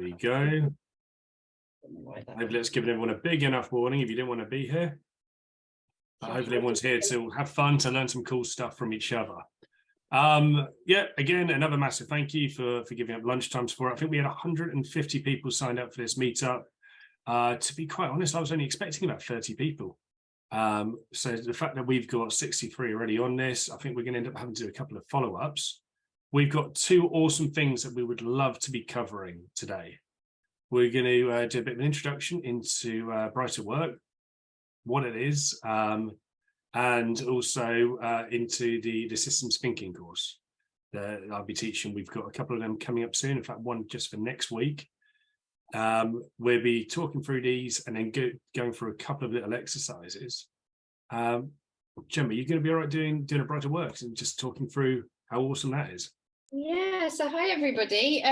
we go. Maybe let's give everyone a big enough warning if you didn't want to be here. But hopefully everyone's here to have fun, to learn some cool stuff from each other. Yeah, again, another massive thank you for giving up lunchtimes for it. I think we had 150 people signed up for this meetup. To be quite honest, I was only expecting about 30 people. So the fact that we've got 63 already on this, I think we're going to end up having to do a couple of follow-ups. We've got two awesome things that we would love to be covering today. We're going to do a bit of an introduction into Bryter Work, what it is, and also into the systems thinking course that I'll be teaching. We've got a couple of them coming up soon, in fact, one just for next week. We'll be talking through these and then going through a couple of little exercises. Gemma, you're going to be all right doing a Bryter Work and just talking through how awesome that is? Yeah, so hi everybody.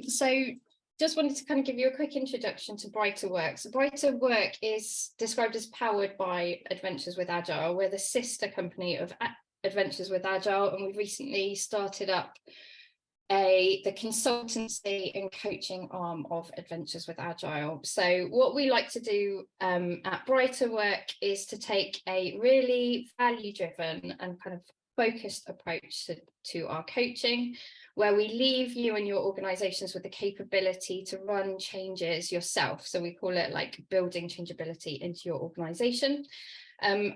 So just wanted to kind of give you a quick introduction to Bryter Work. So Bryter Work is described as powered by Adventures with Agile. We're the sister company of Adventures with Agile, and we recently started up the consultancy and coaching arm of Adventures with Agile. So what we like to do at Bryter Work is to take a really value-driven and kind of focused approach to our coaching, where we leave you and your organizations with the capability to run changes yourself. So we call it like building changeability into your organization.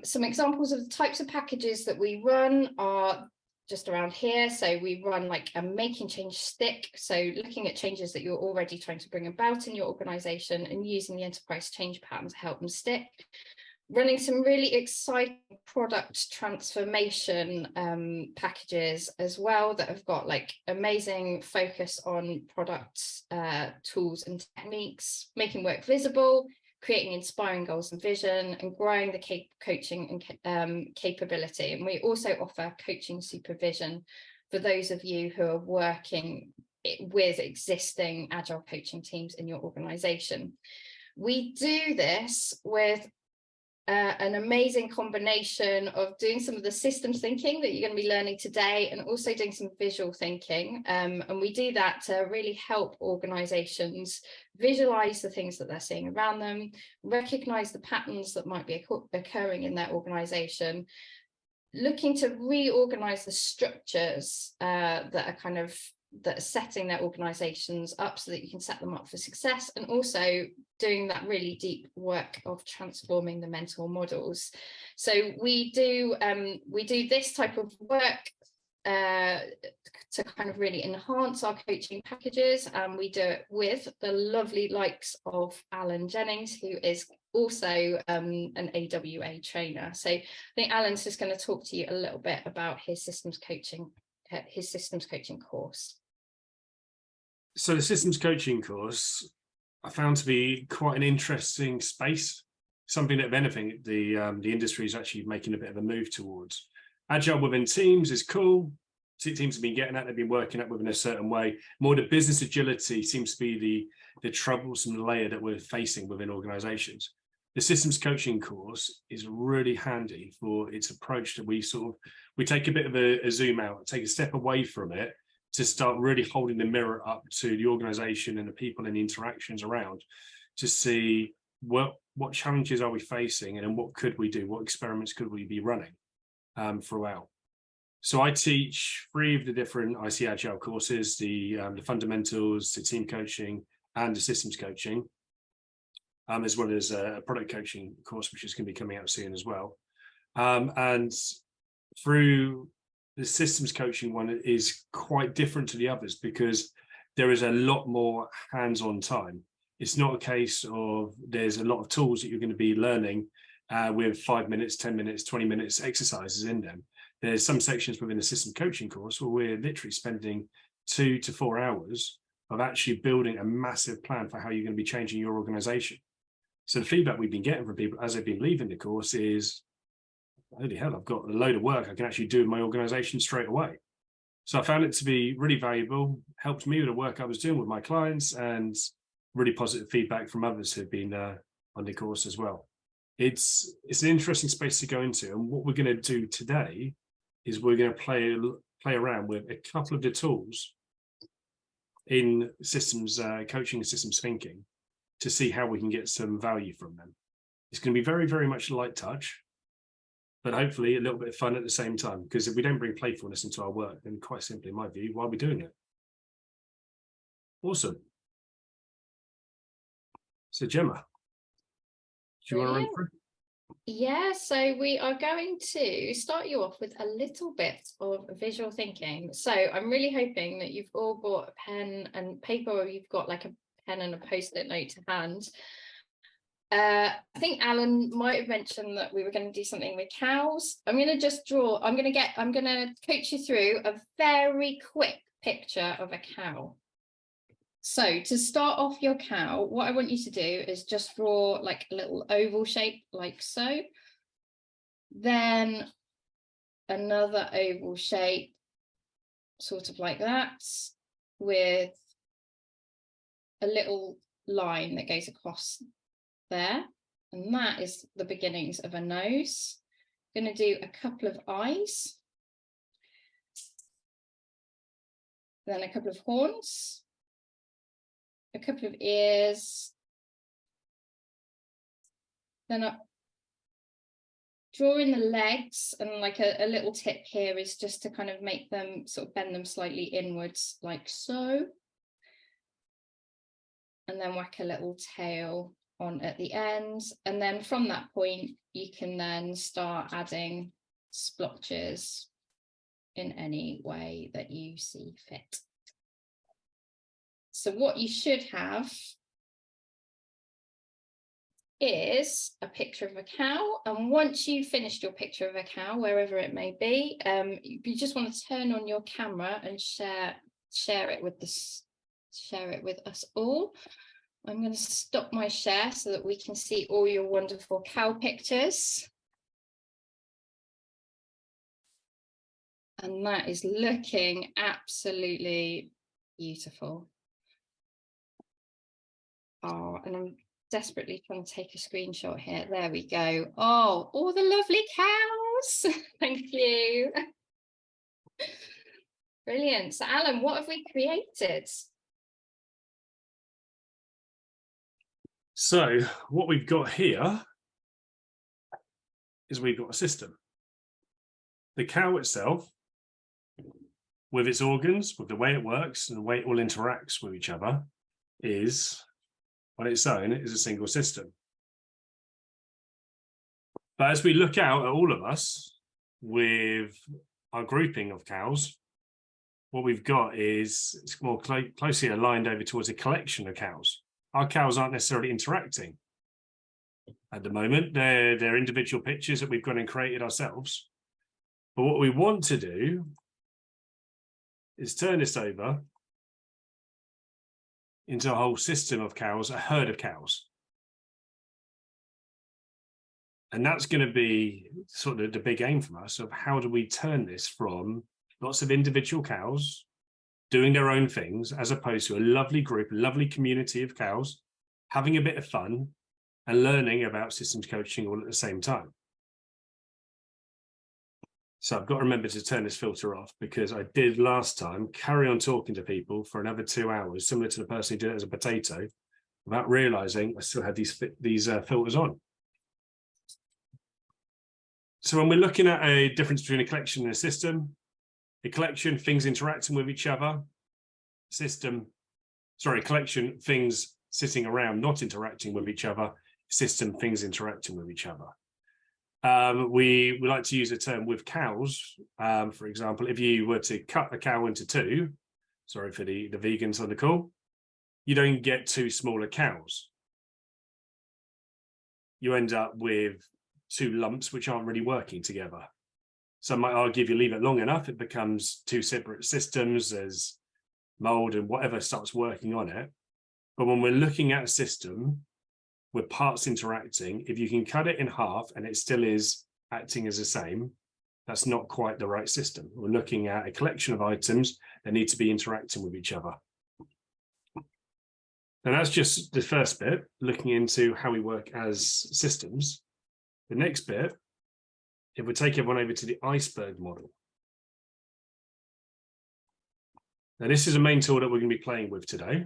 Some examples of the types of packages that we run are just around here. So we run like a making change stick. So looking at changes that you're already trying to bring about in your organization and using the enterprise change pattern to help them stick. Running some really exciting product transformation packages as well that have got like amazing focus on products, tools and techniques, making work visible, creating inspiring goals and vision, and growing the coaching and capability. And we also offer coaching supervision for those of you who are working with existing agile coaching teams in your organization. We do this with an amazing combination of doing some of the systems thinking that you're going to be learning today, and also doing some visual thinking. And we do that to really help organizations visualize the things that they're seeing around them, recognize the patterns that might be occurring in their organization, looking to reorganize the structures that are setting their organizations up so that you can set them up for success, and also doing that really deep work of transforming the mental models. So we do this type of work to kind of really enhance our coaching packages, and we do it with the lovely likes of Jennings, who is also an AWA trainer. So I think Alan's just going to talk to you a little bit about his systems coaching course. So the systems coaching course I found to be quite an interesting space, something that, if anything, the industry is actually making a bit of a move towards. Agile within teams is cool. Teams have been getting at, they've been working at within a certain way. More the business agility seems to be the troublesome layer that we're facing within organizations. The systems coaching course is really handy for its approach that we take a bit of a zoom out, take a step away from it, to start really holding the mirror up to the organization and the people and the interactions around, to see what challenges are we facing, and what could we do, what experiments could we be running throughout. So I teach 3 of the different IC Agile courses, the fundamentals, the team coaching, and the systems coaching, as well as a product coaching course, which is going to be coming out soon as well. And through the systems coaching one is quite different to the others because there is a lot more hands-on time. It's not a case of there's a lot of tools that you're going to be learning with 5 minutes, 10 minutes, 20 minutes exercises in them. There's some sections within the system coaching course where we're literally spending 2 to 4 hours of actually building a massive plan for how you're going to be changing your organization. So the feedback we've been getting from people as they've been leaving the course is, holy hell, I've got a load of work I can actually do in my organization straight away. So I found it to be really valuable, helped me with the work I was doing with my clients, and really positive feedback from others who've been on the course as well. It's an interesting space to go into, and what we're going to do today is we're going to play around with a couple of the tools in systems coaching and systems thinking to see how we can get some value from them. It's going to be very, very much light touch, but hopefully a little bit of fun at the same time, because if we don't bring playfulness into our work, then quite simply, in my view, why are we doing it? Awesome. So Gemma, do you want to run through? Yeah, so we are going to start you off with a little bit of visual thinking. So I'm really hoping that you've all got a pen and paper, or you've got like a pen and a post-it note to hand. I think Alan might have mentioned that we were going to do something with cows. I'm going to coach you through a very quick picture of a cow. So to start off your cow, what I want you to do is just draw like a little oval shape like so. Then another oval shape, sort of like that, with a little line that goes across there. And that is the beginnings of a nose. I'm going to do a couple of eyes. Then a couple of horns. A couple of ears. Then drawing the legs, and like a little tip here is just to kind of make them sort of bend them slightly inwards like so. And then whack a little tail on at the end. And then from that point, you can then start adding splotches in any way that you see fit. So what you should have is a picture of a cow, and once you've finished your picture of a cow, wherever it may be, you just want to turn on your camera and share it with us all. I'm going to stop my share so that we can see all your wonderful cow pictures. And that is looking absolutely beautiful. Oh, and I'm desperately trying to take a screenshot here. There we go. Oh, all the lovely cows. Thank you. Brilliant. So Alan, what have we created? So what we've got here is we've got a system. The cow itself, with its organs, with the way it works and the way it all interacts with each other, is on its own, it is a single system. But as we look out at all of us with our grouping of cows, what we've got is it's more closely aligned over towards a collection of cows. Our cows aren't necessarily interacting at the moment. They're individual pictures that we've gone and created ourselves. But what we want to do is turn this over into a whole system of cows, a herd of cows. And that's going to be sort of the big aim from us of how do we turn this from lots of individual cows doing their own things, as opposed to a lovely group, a lovely community of cows, having a bit of fun and learning about systems coaching all at the same time. So I've got to remember to turn this filter off, because I did last time carry on talking to people for another 2 hours, similar to the person who did it as a potato, without realizing I still had these filters on. So when we're looking at a difference between a collection and a system, a collection, things interacting with each other, collection, things sitting around not interacting with each other, system, things interacting with each other. We like to use a term with cows. For example, if you were to cut a cow into two, sorry for the vegans on the call, you don't get two smaller cows. You end up with two lumps which aren't really working together. Some might argue if you leave it long enough, it becomes two separate systems as mold and whatever starts working on it. But when we're looking at a system with parts interacting, if you can cut it in half and it still is acting as the same, that's not quite the right system. We're looking at a collection of items that need to be interacting with each other. And that's just the first bit, looking into how we work as systems. The next bit, if we take everyone over to the Iceberg model. Now, this is a main tool that we're going to be playing with today.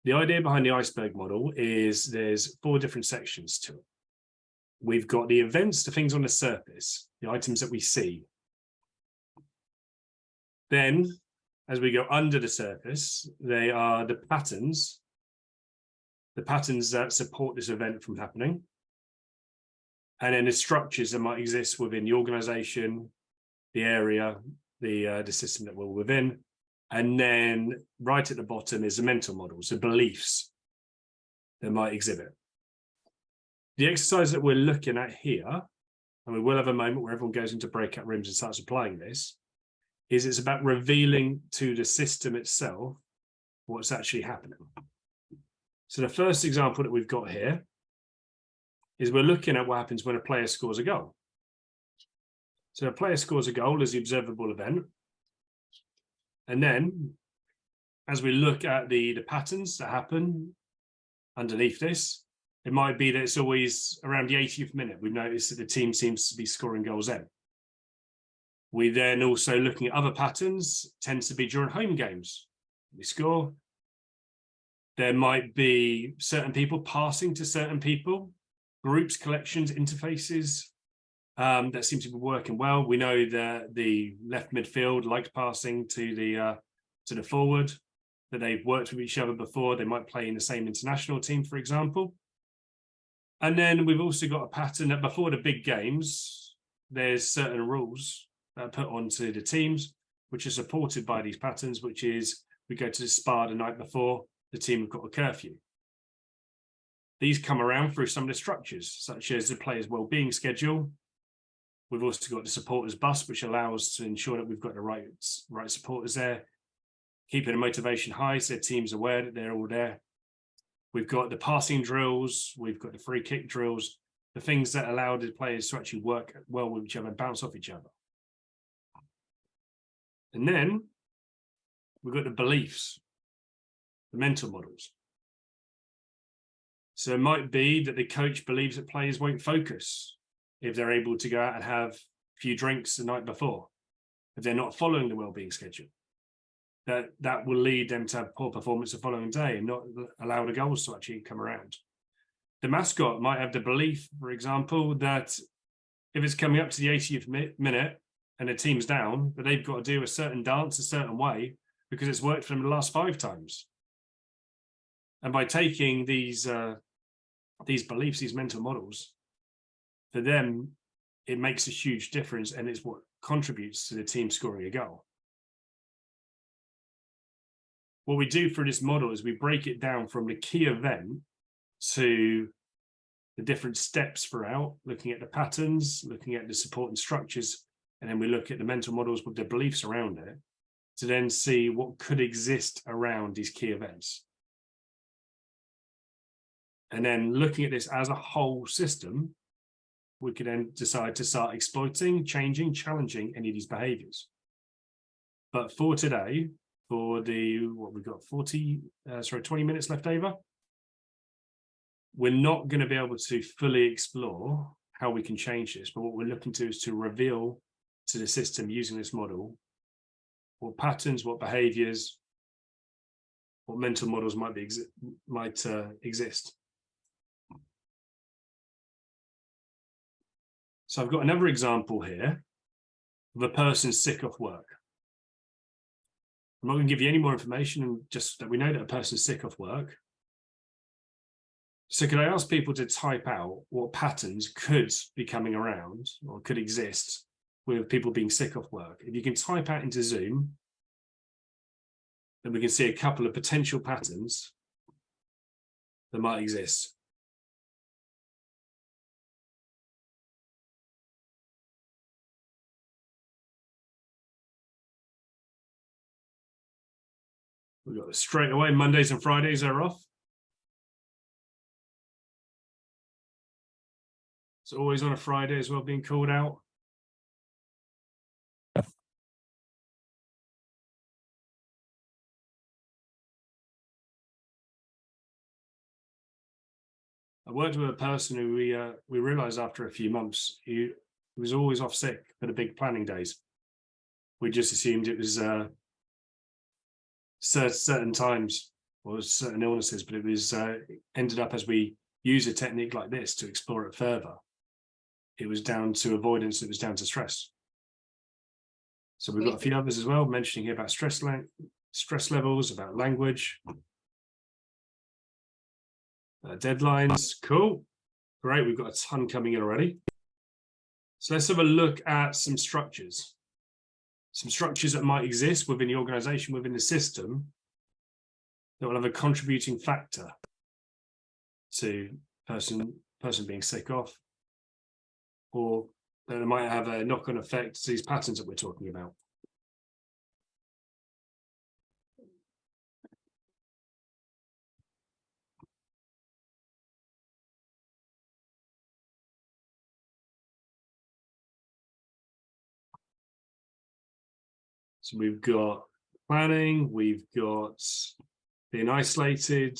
The idea behind the iceberg model is there's 4 different sections to it. We've got the events, the things on the surface, the items that we see. Then, as we go under the surface, they are the patterns that support this event from happening. And then the structures that might exist within the organization, the area, the system that we're within. And then right at the bottom is the mental models, the beliefs that might exhibit. The exercise that we're looking at here, and we will have a moment where everyone goes into breakout rooms and starts applying this, is it's about revealing to the system itself what's actually happening. So the first example that we've got here is we're looking at what happens when a player scores a goal. So a player scores a goal as the observable event. And then, as we look at the patterns that happen underneath this, it might be that it's always around the 80th minute. We've noticed that the team seems to be scoring goals then. We then also looking at other patterns, tends to be during home games. We score. There might be certain people passing to certain people, groups, collections, interfaces that seem to be working well. We know that the left midfield liked passing to the forward, that they've worked with each other before. They might play in the same international team, for example. And then we've also got a pattern that before the big games, there's certain rules that are put onto the teams, which are supported by these patterns, which is we go to the spa the night before, the team have got a curfew. These come around through some of the structures, such as the players' well-being schedule. We've also got the supporters bus, which allows to ensure that we've got the right supporters there, keeping the motivation high so the team's aware that they're all there. We've got the passing drills, we've got the free kick drills, the things that allow the players to actually work well with each other and bounce off each other. And then we've got the beliefs, the mental models. So it might be that the coach believes that players won't focus if they're able to go out and have a few drinks the night before, if they're not following the well-being schedule. That will lead them to have poor performance the following day and not allow the goals to actually come around. The mascot might have the belief, for example, that if it's coming up to the 80th minute and the team's down, that they've got to do a certain dance a certain way because it's worked for them the last 5 times. And by taking these beliefs, these mental models, for them, it makes a huge difference and it's what contributes to the team scoring a goal. What we do for this model is we break it down from the key event to the different steps throughout, looking at the patterns, looking at the support and structures, and then we look at the mental models with the beliefs around it to then see what could exist around these key events. And then looking at this as a whole system, we could then decide to start exploiting, changing, challenging any of these behaviours. But for today, for what we've got 20 minutes left over, we're not going to be able to fully explore how we can change this, but what we're looking to is to reveal to the system using this model what patterns, what behaviors, what mental models might exist. So I've got another example here of a person sick off work. I'm not going to give you any more information, just that we know that a person's sick off work. So could I ask people to type out what patterns could be coming around or could exist with people being sick off work? If you can type out into Zoom, then we can see a couple of potential patterns that might exist. We've got straight away, Mondays and Fridays are off. It's always on a Friday as well, being called out. I worked with a person who we realised after a few months, he was always off sick for the big planning days. We just assumed it was certain times or certain illnesses, but it was ended up as we use a technique like this to explore it further. It was down to avoidance, it was down to stress. So we've got a few others as well, mentioning here about stress levels, about language, deadlines. Cool. Great, we've got a ton coming in already. So let's have a look at some structures. Some structures that might exist within the organization, within the system, that will have a contributing factor to person being sick off, or that it might have a knock-on effect to these patterns that we're talking about. So we've got planning, we've got being isolated,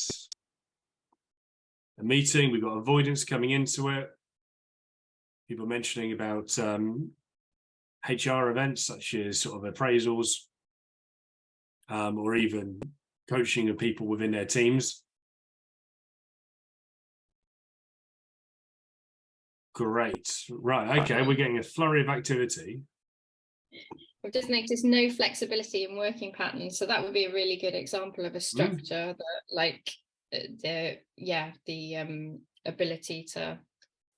a meeting, we've got avoidance coming into it. People mentioning about HR events such as sort of appraisals, or even coaching of people within their teams. Great. Right. Okay. We're getting a flurry of activity. I've just noticed no flexibility in working patterns. So that would be a really good example of a structure that, like, the ability to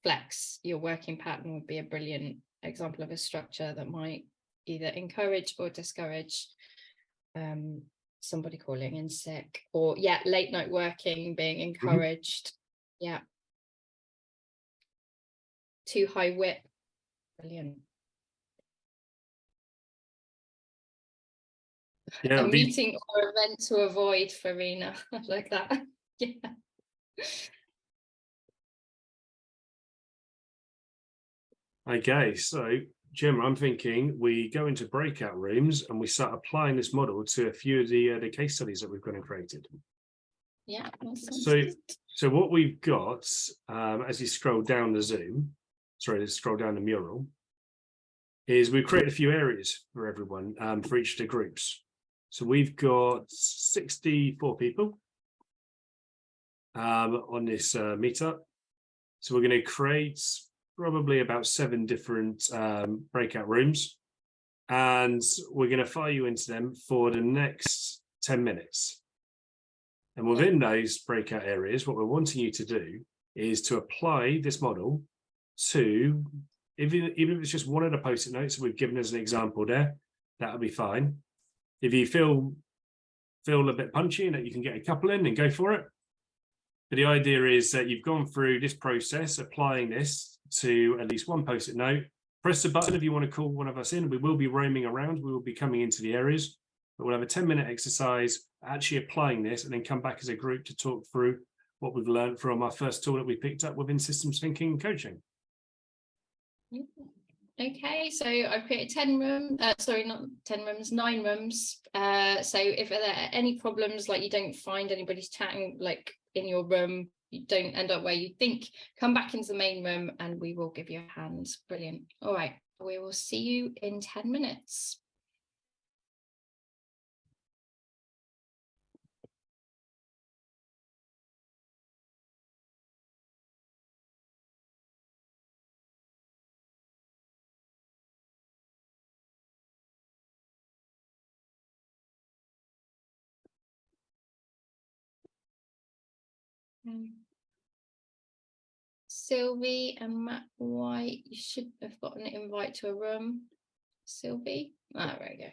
flex your working pattern would be a brilliant example of a structure that might either encourage or discourage somebody calling in sick, or late night working being encouraged. Too high whip. Brilliant. A meeting or event to avoid, Farina. I like that. Okay, so Gemma, I'm thinking we go into breakout rooms and we start applying this model to a few of the case studies that we've got and created. Yeah. So what we've got, as you scroll down the scroll down the mural, is we've created a few areas for everyone, for each of the groups. So we've got 64 people on this meetup. So we're going to create probably about 7 different breakout rooms, and we're going to fire you into them for the next 10 minutes. And within those breakout areas, what we're wanting you to do is to apply this model to, even if it's just one of the post-it notes that we've given as an example there, that'll be fine. If you feel a bit punchy and that you can get a couple in, and go for it. But the idea is that you've gone through this process, applying this to at least one post-it note. Press the button if you want to call one of us in. We will be roaming around. We will be coming into the areas, but we'll have a 10-minute exercise actually applying this, and then come back as a group to talk through what we've learned from our first tool that we picked up within systems thinking and coaching. Okay, so I've created 10 rooms, sorry, not 10 rooms, 9 rooms. So if there are any problems, like you don't find anybody's chatting like in your room, you don't end up where you think, come back into the main room and we will give you a hand. Brilliant. All right, we will see you in 10 minutes. Sylvie and Matt White, you should have gotten an invite to a room. Sylvie, there we go.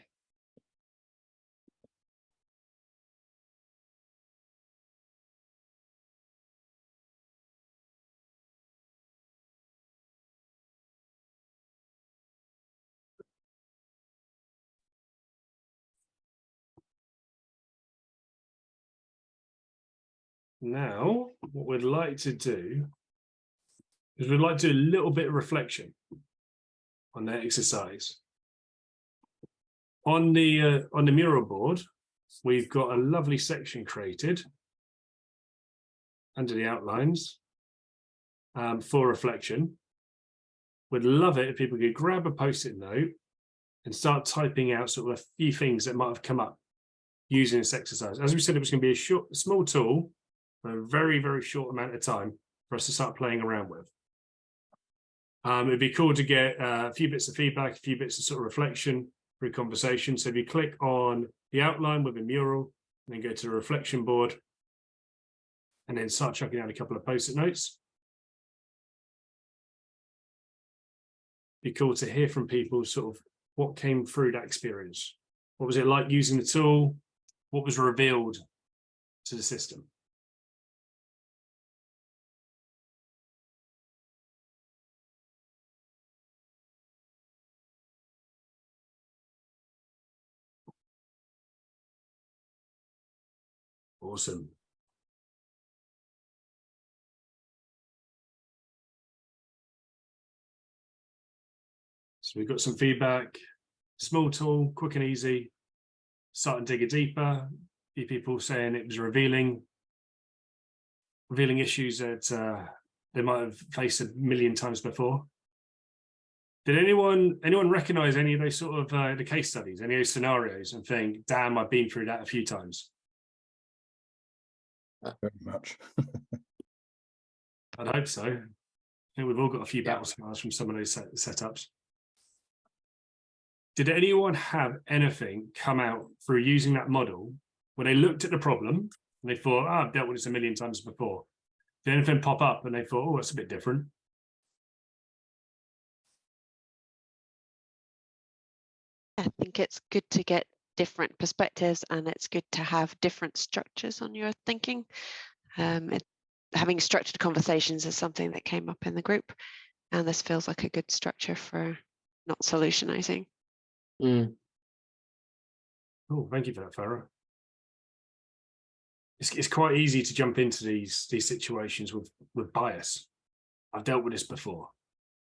Now, what we'd like to do is we'd like to do a little bit of reflection on that exercise. On the mural board, we've got a lovely section created under the outlines for reflection. We'd love it if people could grab a post-it note and start typing out sort of a few things that might have come up using this exercise. As we said, it was going to be a small tool for a very, very short amount of time for us to start playing around with. It'd be cool to get a few bits of feedback, a few bits of sort of reflection through conversation. So if you click on the outline with a mural, and then go to the reflection board, and then start chucking out a couple of post-it notes. Be cool to hear from people sort of what came through that experience. What was it like using the tool? What was revealed to the system? Awesome. So we've got some feedback, small tool, quick and easy, start and dig it deeper. A few people saying it was revealing issues that they might have faced a million times before. Did anyone recognize any of those sort of the case studies, any of those scenarios, and think, damn, I've been through that a few times? Very much. I'd hope so. I think we've all got a few battle scars from some of those setups. Did anyone have anything come out through using that model when they looked at the problem and they thought, oh, I've dealt with this a million times before? Did anything pop up and they thought, oh, that's a bit different? I think it's good to get different perspectives, and it's good to have different structures on your thinking. Having structured conversations is something that came up in the group, and this feels like a good structure for not solutionizing. Oh, thank you for that, Farah. It's quite easy to jump into these situations with bias. I've dealt with this before.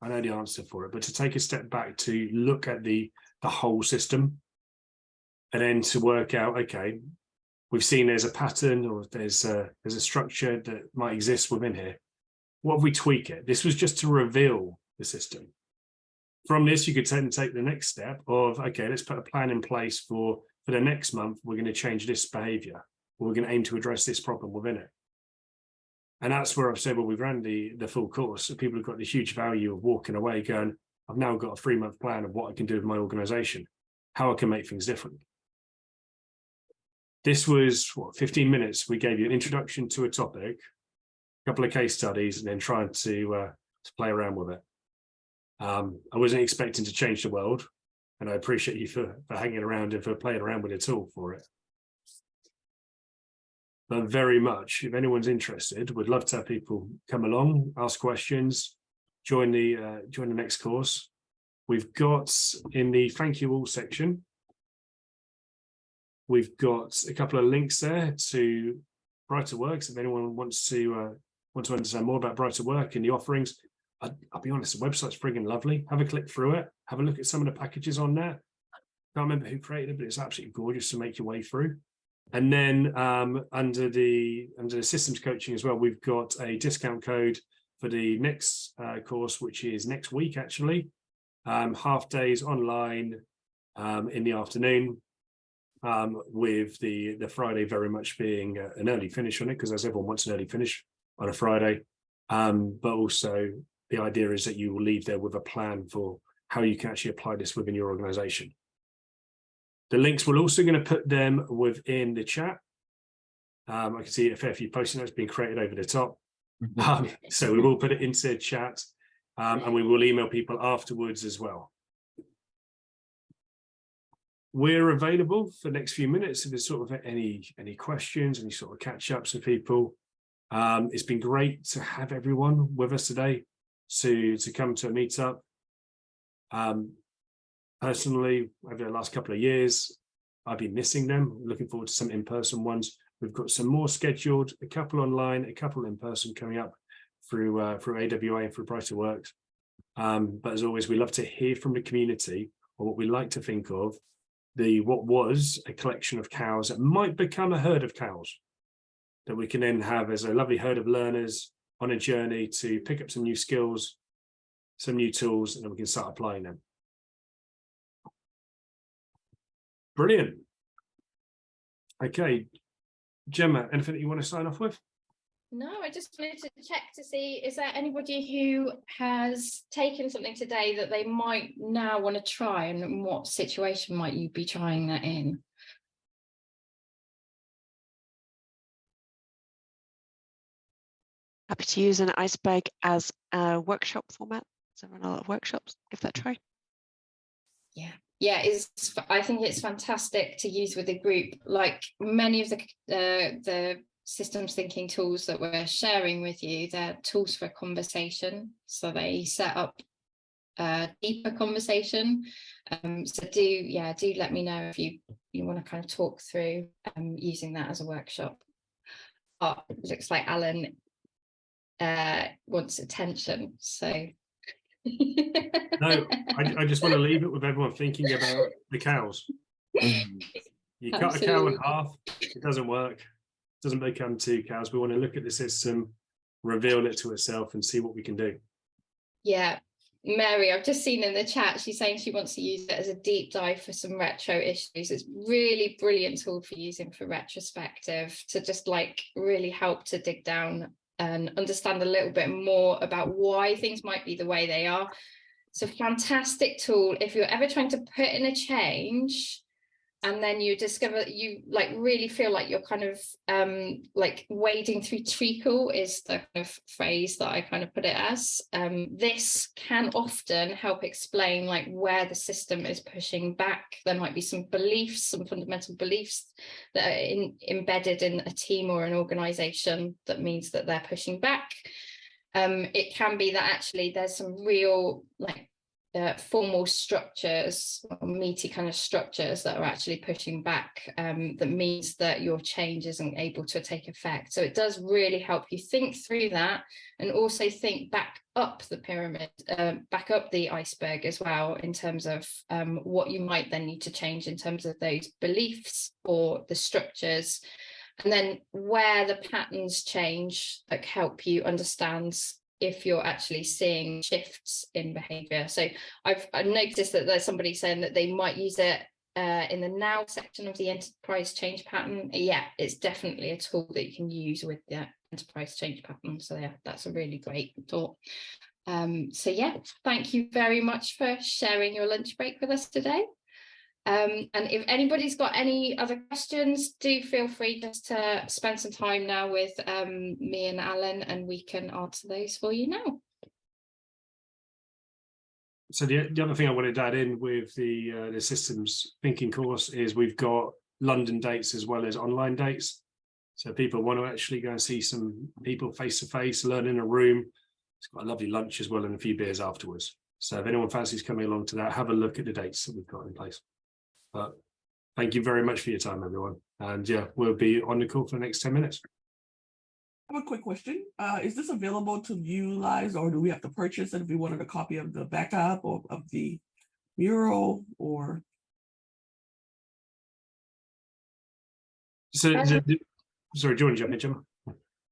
I know the answer for it, but to take a step back to look at the whole system, and then to work out, okay, we've seen there's a pattern or there's a structure that might exist within here. What if we tweak it? This was just to reveal the system. From this, you could take the next step of, okay, let's put a plan in place for the next month. We're going to change this behavior, or we're going to aim to address this problem within it. And that's where I've said, well, we've ran the full course. So people have got the huge value of walking away going, I've now got a 3-month plan of what I can do with my organization, how I can make things different. This was, 15 minutes. We gave you an introduction to a topic, a couple of case studies, and then trying to play around with it. I wasn't expecting to change the world, and I appreciate you for hanging around and for playing around with a tool for it. But very much, if anyone's interested, we'd love to have people come along, ask questions, join the next course. We've got in the thank you all section, we've got a couple of links there to Bryter Work. If anyone wants to understand more about Bryter Work and the offerings, I'll be honest, the website's frigging lovely. Have a click through it, have a look at some of the packages on there. Can't remember who created it, but it's absolutely gorgeous to make your way through. And then under the systems coaching as well, we've got a discount code for the next course, which is next week actually. Half days online in the afternoon, with the Friday very much being an early finish on it, because as everyone wants an early finish on a Friday. But also the idea is that you will leave there with a plan for how you can actually apply this within your organization. The links, we're also going to put them within the chat. I can see a fair few post-it notes being created over the top. So we will put it into chat, and we will email people afterwards as well. We're available for the next few minutes if there's sort of any questions, any sort of catch-ups with people. It's been great to have everyone with us today to come to a meetup. Personally, over the last couple of years, I've been missing them. Looking forward to some in-person ones. We've got some more scheduled, a couple online, a couple in person coming up through AWA and through Bryter Work. But as always, we love to hear from the community, or what we like to think of what was a collection of cows that might become a herd of cows, that we can then have as a lovely herd of learners on a journey to pick up some new skills, some new tools, and then we can start applying them. Brilliant. Okay, Gemma, anything that you want to sign off with? No, I just wanted to check to see, is there anybody who has taken something today that they might now want to try, and in what situation might you be trying that in? Happy to use an Iceberg as a workshop format. So run a lot of workshops, give that a try. Yeah, I think it's fantastic to use with a group. Like many of the systems thinking tools that we're sharing with you, they're tools for conversation, so they set up a deeper conversation. So do let me know if you want to kind of talk through using that as a workshop. Oh, it looks like Alan wants attention, so No, I just want to leave it with everyone thinking about the cows. You cut a cow in half, it doesn't work, it doesn't become 2 cows. We want to look at the system, reveal it to itself, and see what we can do. Yeah, Mary, I've just seen in the chat, she's saying she wants to use it as a deep dive for some retro issues. It's really brilliant tool for using for retrospective, to just like really help to dig down and understand a little bit more about why things might be the way they are. It's a fantastic tool if you're ever trying to put in a change and then you discover you like really feel like you're kind of like wading through treacle, is the kind of phrase that I kind of put it as. This can often help explain like where the system is pushing back. There might be some beliefs, some fundamental beliefs that are embedded in a team or an organization that means that they're pushing back. It can be that actually there's some real like formal structures, or meaty kind of structures that are actually pushing back, that means that your change isn't able to take effect. So it does really help you think through that, and also think back up the pyramid, back up the iceberg as well, in terms of what you might then need to change in terms of those beliefs or the structures, and then where the patterns change that help you understand if you're actually seeing shifts in behavior. So I've noticed that there's somebody saying that they might use it in the now section of the enterprise change pattern. Yeah, it's definitely a tool that you can use with the enterprise change pattern. So yeah, that's a really great thought. So yeah, thank you very much for sharing your lunch break with us today. And if anybody's got any other questions, do feel free just to spend some time now with me and Alan, and we can answer those for you now. So the other thing I wanted to add in with the systems thinking course is we've got London dates as well as online dates. So people want to actually go and see some people face to face, learn in a room. It's got a lovely lunch as well and a few beers afterwards. So if anyone fancies coming along to that, have a look at the dates that we've got in place. But thank you very much for your time, everyone. And yeah, we'll be on the call for the next 10 minutes. I have a quick question. Is this available to utilize, or do we have to purchase it if we wanted a copy of the backup or of the mural? Or so sorry, do you want to jump in, Gemma?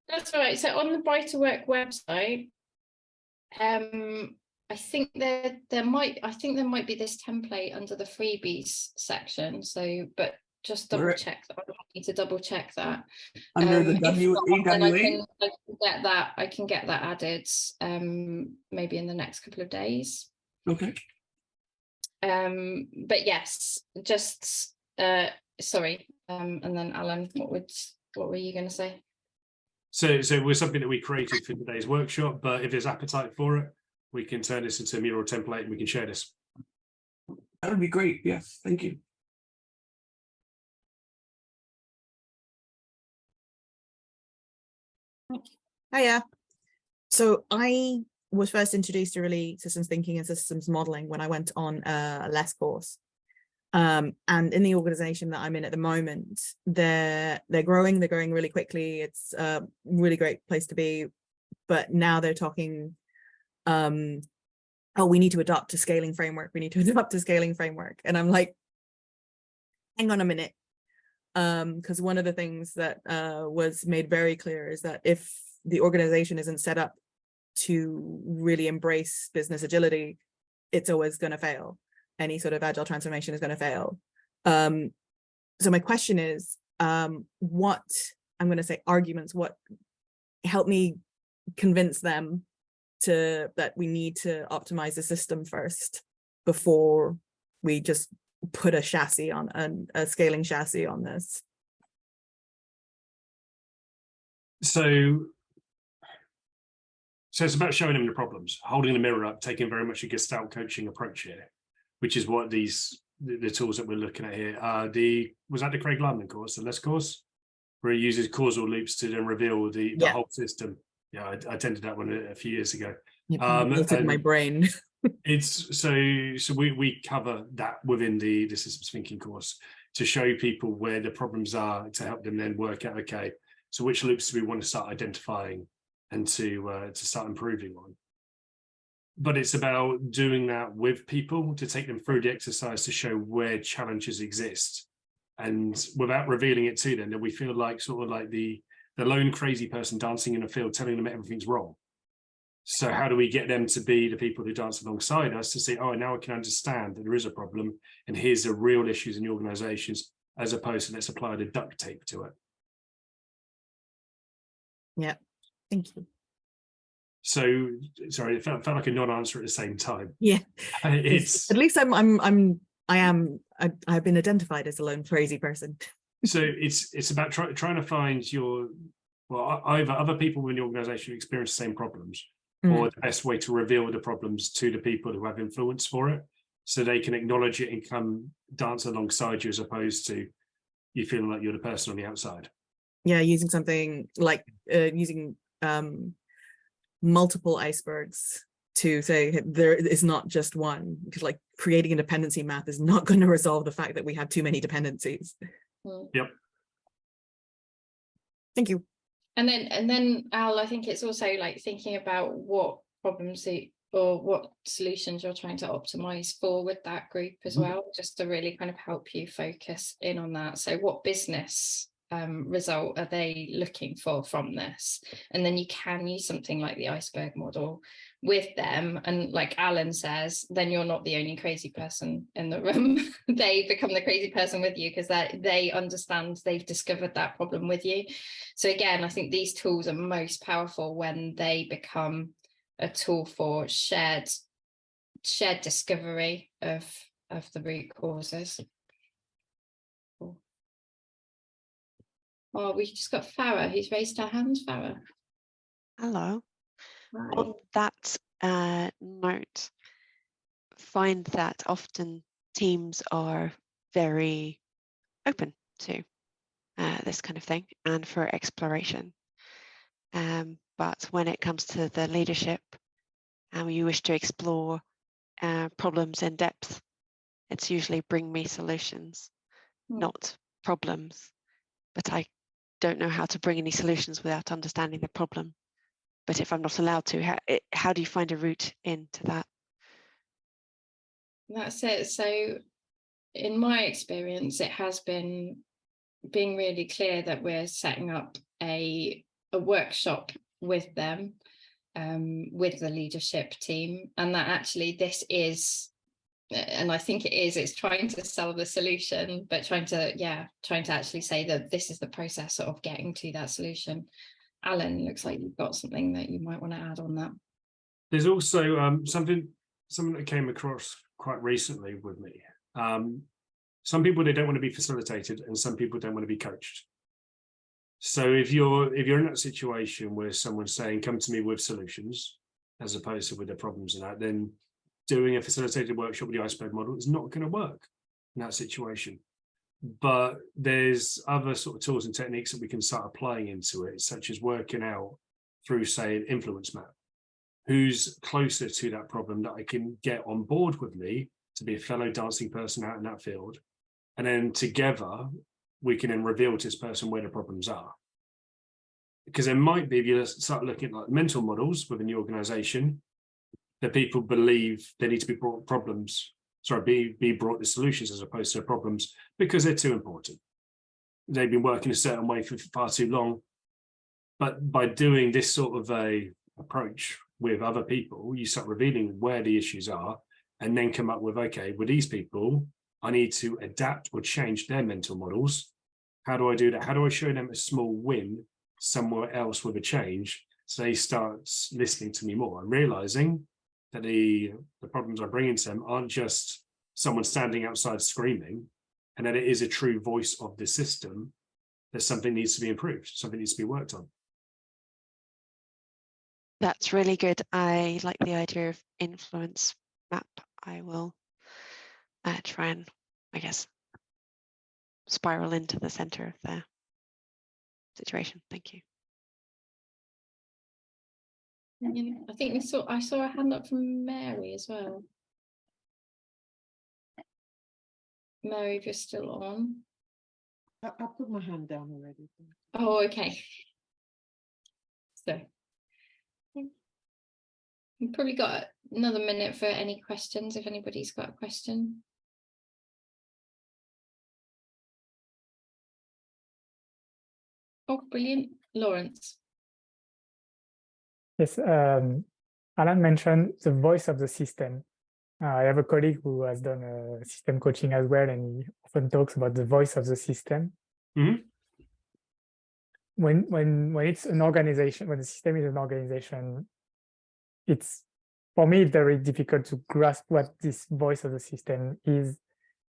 That's all right. So on the Bryter Work website, I think there might be this template under the freebies section. So, but just double check that. I need to double check that. Under the WAWA? I can get that added maybe in the next couple of days. Okay. But yes, just sorry. And then Alan, what were you going to say? So it was something that we created for today's workshop, but if there's appetite for it, we can turn this into a mural template and we can share this. That would be great. Yes, thank you. Hiya. So I was first introduced to really systems thinking and systems modeling when I went on a LESS course. And in the organization that I'm in at the moment, they're growing really quickly. It's a really great place to be. But now they're talking, oh, we need to adopt a scaling framework. We need to adopt a scaling framework. And I'm like, hang on a minute. Because one of the things that was made very clear is that if the organization isn't set up to really embrace business agility, it's always going to fail. Any sort of agile transformation is going to fail. So my question is, what, I'm going to say arguments, what help me convince them that we need to optimize the system first before we just put a chassis on, a scaling chassis on this? So it's about showing them the problems, holding the mirror up, taking very much a Gestalt coaching approach here, which is what the tools that we're looking at here. Was that the Craig London course, the LESS course, where he uses causal loops to then reveal the whole system? Yeah, I attended that one a few years ago. In my brain. It's so we cover that within the systems thinking course to show people where the problems are, to help them then work out, okay, so which loops do we want to start identifying and to start improving on. But it's about doing that with people, to take them through the exercise to show where challenges exist, and without revealing it to them, that we feel like sort of like the lone crazy person dancing in a field telling them everything's wrong. So how do we get them to be the people who dance alongside us to say, oh, now I can understand that there is a problem and here's the real issues in the organizations, as opposed to let's apply the duct tape to it. Yeah, thank you. So sorry, it felt like a non-answer at the same time. Yeah, it's at least I've been identified as a lone crazy person. So it's about trying to find either other people in the organization who experience the same problems, or the best way to reveal the problems to the people who have influence for it, so they can acknowledge it and come dance alongside you, as opposed to you feeling like you're the person on the outside. Yeah, using something like using multiple icebergs to say there is not just one, because like creating a dependency map is not going to resolve the fact that we have too many dependencies. Yep. Thank you. And then Al, I think it's also like thinking about what problems or what solutions you're trying to optimize for with that group as well, just to really kind of help you focus in on that. So what business result are they looking for from this? And then you can use something like the Iceberg model with them, and like Alan says, then you're not the only crazy person in the room. They become the crazy person with you, because they understand, they've discovered that problem with you. So again, I think these tools are most powerful when they become a tool for shared discovery of the root causes. Cool. Oh, we just got Farah, who's raised her hand. Farah. Hello. Hi. On that note, find that often teams are very open to this kind of thing and for exploration. But when it comes to the leadership and you wish to explore problems in depth, it's usually bring me solutions, not problems. But I don't know how to bring any solutions without understanding the problem. But if I'm not allowed to, how do you find a route into that? That's it. So in my experience, it has been being really clear that we're setting up a workshop with them, with the leadership team, and that actually this is, and I think it's trying to sell the solution, but trying to actually say that this is the process of getting to that solution. Alan, looks like you've got something that you might want to add on that. There's also something that came across quite recently with me. Some people, they don't want to be facilitated, and some people don't want to be coached. So if you're in that situation where someone's saying, come to me with solutions, as opposed to with the problems and that, then doing a facilitated workshop with the Iceberg model is not going to work in that situation. But there's other sort of tools and techniques that we can start applying into it, such as working out through, say, an influence map. Who's closer to that problem that I can get on board with me to be a fellow dancing person out in that field? And then together, we can then reveal to this person where the problems are. Because there might be, if you start looking at like mental models within the organization, that people believe they need to be brought be brought the solutions as opposed to the problems, because they're too important. They've been working a certain way for far too long. But by doing this sort of a approach with other people, you start revealing where the issues are, and then come up with, okay, with these people, I need to adapt or change their mental models. How do I do that? How do I show them a small win somewhere else with a change, so they start listening to me more and realizing that the problems I bring into them aren't just someone standing outside screaming, and that it is a true voice of the system, that something needs to be improved, something needs to be worked on. That's really good. I like the idea of influence map. I will try and, I guess, spiral into the center of the situation. Thank you. I think I saw a hand up from Mary as well. Mary, if you're still on. I put my hand down already. Oh, okay. So we've probably got another minute for any questions, if anybody's got a question. Oh, brilliant. Lawrence. Yes, Alan mentioned the voice of the system. I have a colleague who has done system coaching as well, and he often talks about the voice of the system. Mm-hmm. When it's an organization, when the system is an organization, it's, for me, very difficult to grasp what this voice of the system is.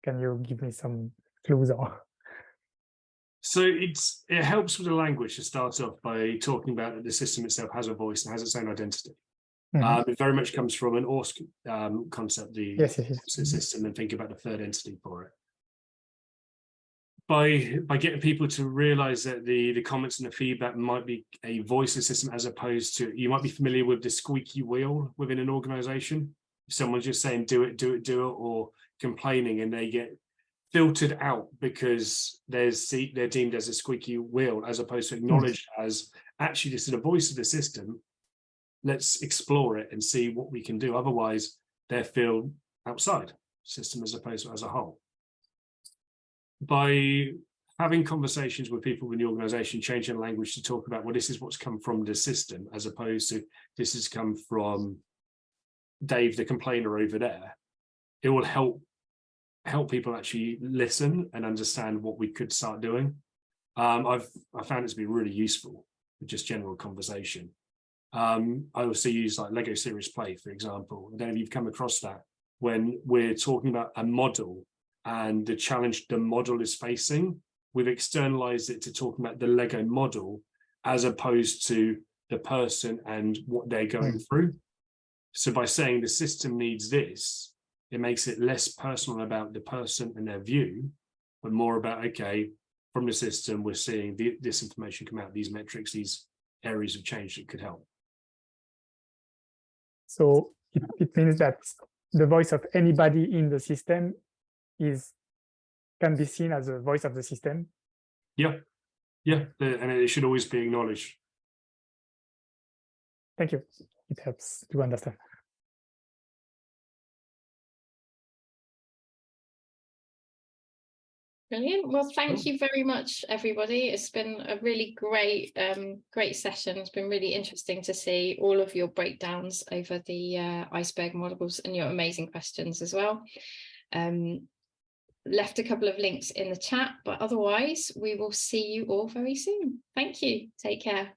Can you give me some clues? Or So it helps with the language to start off by talking about that the system itself has a voice and has its own identity. It very much comes from an ORSC concept, the yes. system, and think about the third entity for it. By getting people to realize that the comments and the feedback might be a voice system, as opposed to, you might be familiar with the squeaky wheel within an organization. If someone's just saying do it, or complaining, and they get filtered out because they're deemed as a squeaky wheel, as opposed to acknowledged as, actually, this is a voice of the system. Let's explore it and see what we can do. Otherwise, they feel outside system as opposed to as a whole. By having conversations with people in the organization, changing language to talk about, well, this is what's come from the system, as opposed to this has come from Dave the complainer over there, it will help people actually listen and understand what we could start doing. I found it to be really useful for just general conversation. I also use like Lego Serious Play, for example. I don't know if you've come across that, when we're talking about a model and the challenge the model is facing, we've externalized it to talking about the Lego model as opposed to the person and what they're going through. So by saying the system needs this, it makes it less personal about the person and their view, but more about, okay, from the system, we're seeing this information come out, these metrics, these areas of change that could help. So it means that the voice of anybody in the system can be seen as a voice of the system. Yeah, and it should always be acknowledged. Thank you. It helps to understand. Brilliant. Well, thank you very much, everybody. It's been a really great session. It's been really interesting to see all of your breakdowns over the iceberg models and your amazing questions as well. Left a couple of links in the chat, but otherwise we will see you all very soon. Thank you. Take care.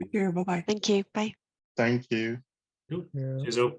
Take care. Bye-bye. Thank you. Bye. Thank you. Cool. Cheers all.